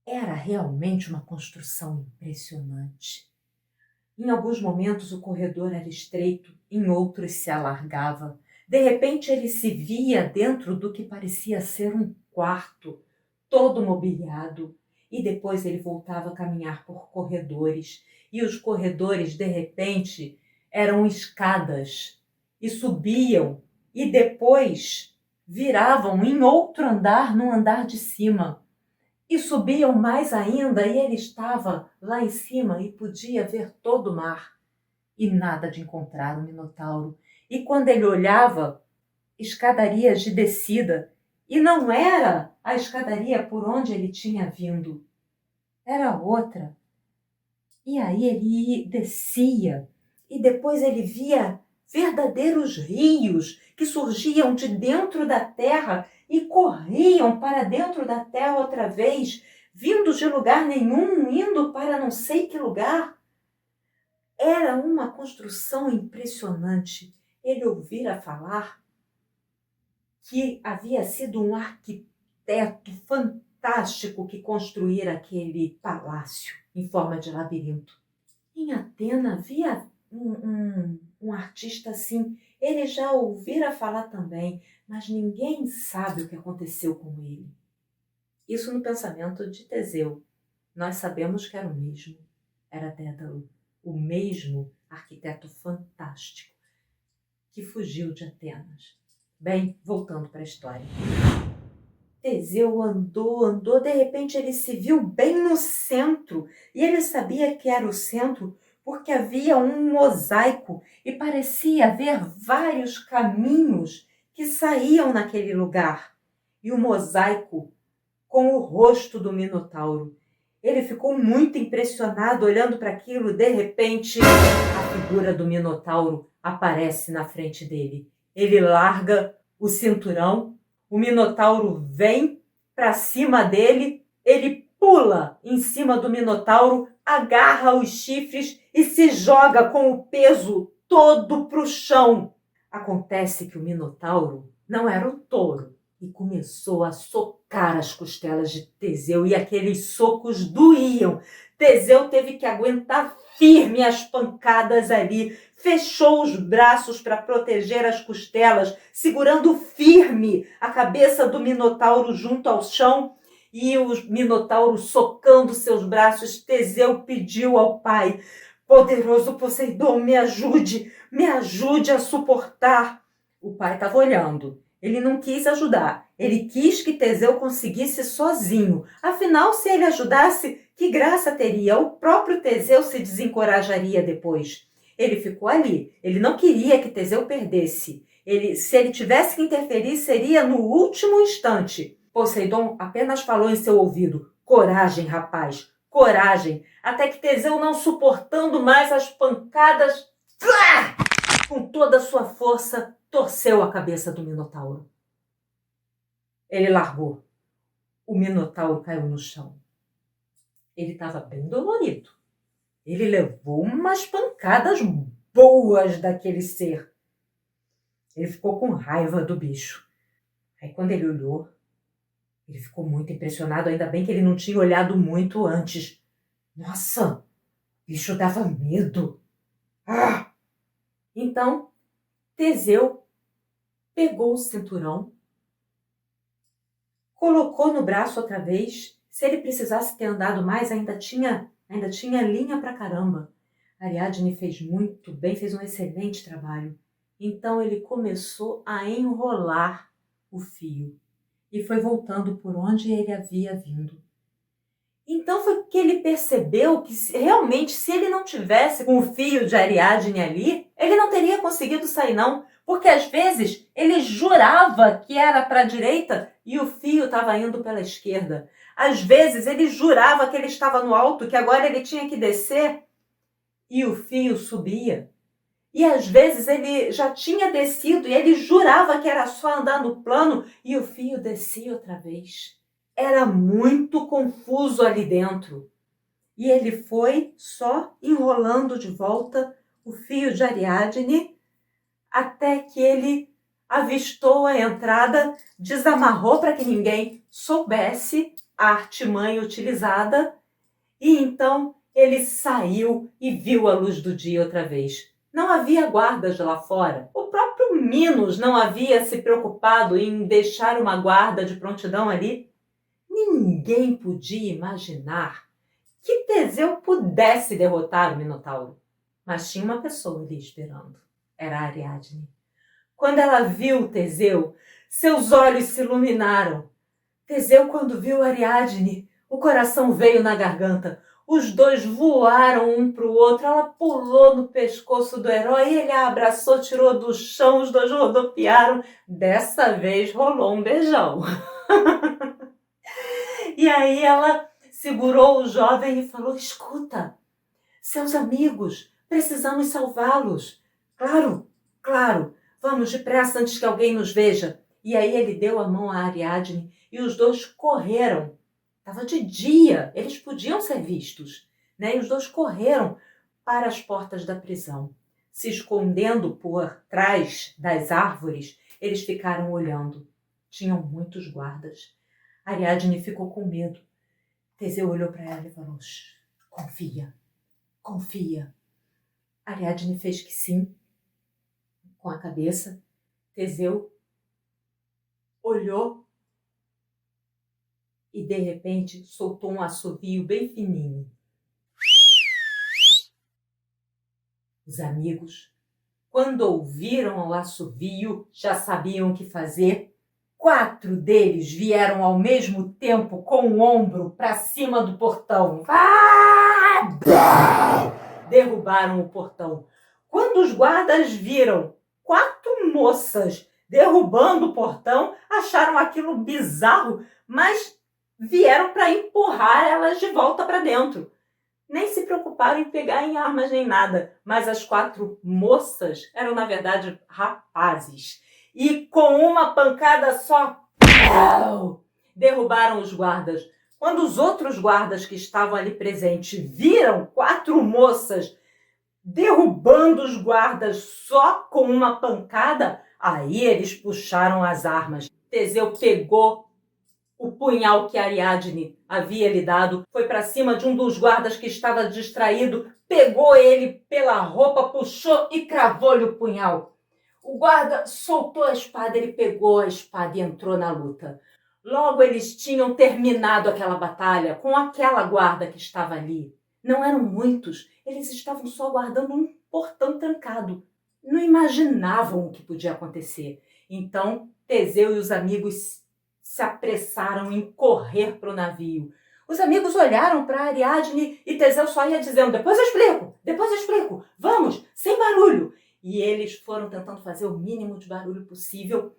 Era realmente uma construção impressionante. Em alguns momentos o corredor era estreito, em outros se alargava. De repente ele se via dentro do que parecia ser um quarto, todo mobiliado, e depois ele voltava a caminhar por corredores, e os corredores, de repente, eram escadas, e subiam, e depois viravam em outro andar, no andar de cima. E subiam mais ainda, e ele estava lá em cima e podia ver todo o mar. E nada de encontrar o Minotauro. E quando ele olhava, escadarias de descida, e não era a escadaria por onde ele tinha vindo, era outra. E aí ele descia, e depois ele via verdadeiros rios que surgiam de dentro da terra e corriam para dentro da terra outra vez, vindo de lugar nenhum, indo para não sei que lugar. Era uma construção impressionante. Ele ouvira falar que havia sido um arquiteto fantástico que construíra aquele palácio em forma de labirinto. Em Atena havia um artista assim. Ele já ouvira falar também, mas ninguém sabe o que aconteceu com ele. Isso no pensamento de Teseu. Nós sabemos que era o mesmo. Era Dédalo, o mesmo arquiteto fantástico que fugiu de Atenas. Bem, voltando para a história. Teseu andou, de repente ele se viu bem no centro, e ele sabia que era o centro porque havia um mosaico e parecia haver vários caminhos que saíam naquele lugar. E o mosaico com o rosto do Minotauro. Ele ficou muito impressionado olhando para aquilo. De repente, a figura do Minotauro aparece na frente dele. Ele larga o cinturão, o Minotauro vem para cima dele, ele pula em cima do Minotauro, agarra os chifres e se joga com o peso todo para o chão. Acontece que o Minotauro não era o touro e começou a socar as costelas de Teseu, e aqueles socos doíam. Teseu teve que aguentar firme as pancadas ali, fechou os braços para proteger as costelas, segurando firme a cabeça do Minotauro junto ao chão, e o Minotauro socando seus braços. Teseu pediu ao pai: poderoso Poseidon, me ajude a suportar. O pai estava olhando. Ele não quis ajudar. Ele quis que Teseu conseguisse sozinho. Afinal, se ele ajudasse, que graça teria? O próprio Teseu se desencorajaria depois. Ele ficou ali. Ele não queria que Teseu perdesse. Se ele tivesse que interferir, seria no último instante. Poseidon apenas falou em seu ouvido: coragem, rapaz, coragem. Até que Teseu, não suportando mais as pancadas, com toda a sua força, torceu a cabeça do Minotauro. Ele largou. O Minotauro caiu no chão. Ele estava bem dolorido. Ele levou umas pancadas boas daquele ser. Ele ficou com raiva do bicho. Aí quando ele olhou, ele ficou muito impressionado. Ainda bem que ele não tinha olhado muito antes. Nossa, o bicho dava medo. Ah! Então, Teseu pegou o cinturão, colocou no braço outra vez. Se ele precisasse ter andado mais, ainda tinha linha pra caramba. Ariadne fez muito bem, fez um excelente trabalho. Então ele começou a enrolar o fio e foi voltando por onde ele havia vindo. Então foi que ele percebeu que realmente, se ele não tivesse com o fio de Ariadne ali, ele não teria conseguido sair não, porque às vezes ele jurava que era para a direita e o fio estava indo pela esquerda. Às vezes ele jurava que ele estava no alto, que agora ele tinha que descer e o fio subia. E às vezes ele já tinha descido e ele jurava que era só andar no plano e o fio descia outra vez. Era muito confuso ali dentro. E ele foi só enrolando de volta o fio de Ariadne até que ele avistou a entrada, desamarrou para que ninguém soubesse a artimanha utilizada e então ele saiu e viu a luz do dia outra vez. Não havia guardas lá fora. O próprio Minos não havia se preocupado em deixar uma guarda de prontidão ali. Ninguém podia imaginar que Teseu pudesse derrotar o Minotauro. Mas tinha uma pessoa ali esperando. Era a Ariadne. Quando ela viu Teseu, seus olhos se iluminaram. Teseu, quando viu Ariadne, o coração veio na garganta. Os dois voaram um para o outro. Ela pulou no pescoço do herói, ele a abraçou, tirou do chão, os dois rodopiaram. Dessa vez rolou um beijão. E aí ela segurou o jovem e falou: escuta, seus amigos, precisamos salvá-los. Claro, claro, vamos depressa antes que alguém nos veja. E aí ele deu a mão a Ariadne e os dois correram. Estava de dia, eles podiam ser vistos, né? E os dois correram para as portas da prisão. Se escondendo por trás das árvores, eles ficaram olhando. Tinham muitos guardas. Ariadne ficou com medo. Teseu olhou para ela e falou: confia, confia. Ariadne fez que sim, com a cabeça. Teseu olhou e, de repente, soltou um assovio bem fininho. Os amigos, quando ouviram o assovio, já sabiam o que fazer. 4 deles vieram ao mesmo tempo com o ombro para cima do portão. Derrubaram o portão. Quando os guardas viram 4 moças derrubando o portão, acharam aquilo bizarro, mas vieram para empurrar elas de volta para dentro. Nem se preocuparam em pegar em armas nem nada, mas as 4 moças eram, na verdade, rapazes. E com uma pancada só, derrubaram os guardas. Quando os outros guardas que estavam ali presentes viram 4 moças derrubando os guardas só com uma pancada, aí eles puxaram as armas. Teseu pegou o punhal que Ariadne havia lhe dado, foi para cima de um dos guardas que estava distraído, pegou ele pela roupa, puxou e cravou-lhe o punhal. O guarda soltou a espada, ele pegou a espada e entrou na luta. Logo eles tinham terminado aquela batalha com aquela guarda que estava ali. Não eram muitos, eles estavam só guardando um portão trancado. Não imaginavam o que podia acontecer. Então Teseu e os amigos se apressaram em correr para o navio. Os amigos olharam para Ariadne e Teseu só ia dizendo: depois eu explico, vamos, sem barulho. E eles foram tentando fazer o mínimo de barulho possível.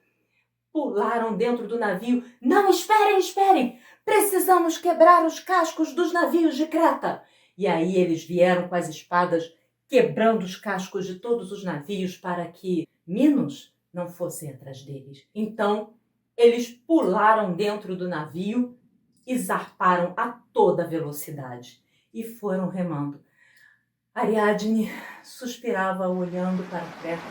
Pularam dentro do navio. Não, esperem! Precisamos quebrar os cascos dos navios de Creta. E aí eles vieram com as espadas, quebrando os cascos de todos os navios para que Minos não fosse atrás deles. Então, eles pularam dentro do navio e zarparam a toda velocidade. E foram remando. Ariadne suspirava olhando para Creta,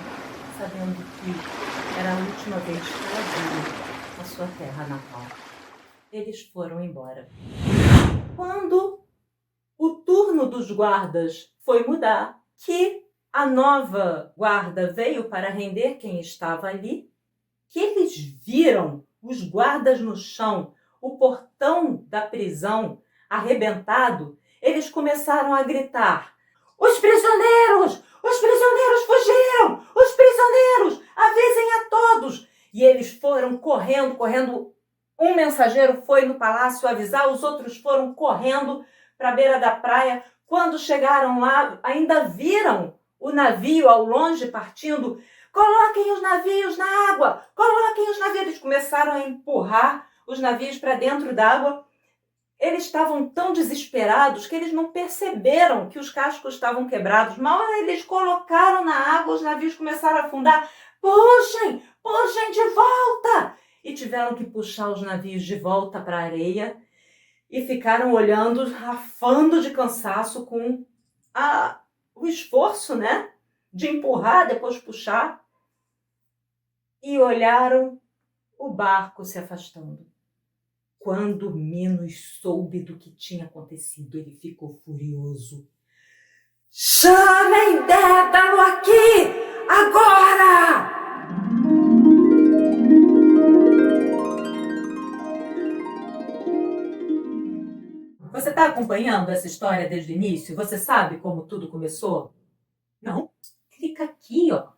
sabendo que era a última vez que ela via a sua terra natal. Eles foram embora. Quando o turno dos guardas foi mudar, que a nova guarda veio para render quem estava ali, que eles viram os guardas no chão, o portão da prisão arrebentado, eles começaram a gritar: os prisioneiros fugiram! Os prisioneiros! Avisem a todos! E eles foram correndo. Um mensageiro foi no palácio avisar, os outros foram correndo para a beira da praia. Quando chegaram lá, ainda viram o navio ao longe partindo. Coloquem os navios na água! Coloquem os navios! Eles começaram a empurrar os navios para dentro d'água. Eles estavam tão desesperados que eles não perceberam que os cascos estavam quebrados. Mal eles colocaram na água, os navios começaram a afundar. Puxem de volta! E tiveram que puxar os navios de volta para a areia e ficaram olhando, rafando de cansaço com o esforço, né, de empurrar, depois puxar. E olharam o barco se afastando. Quando Minos soube do que tinha acontecido, ele ficou furioso. Chamem Dédalo aqui! Agora! Você está acompanhando essa história desde o início? Você sabe como tudo começou? Não? Clica aqui, ó.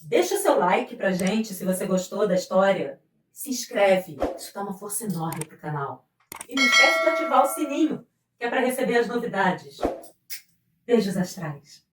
Deixa seu like pra gente se você gostou da história. Se inscreve, isso dá uma força enorme pro canal. E não esquece de ativar o sininho, que é para receber as novidades. Beijos astrais.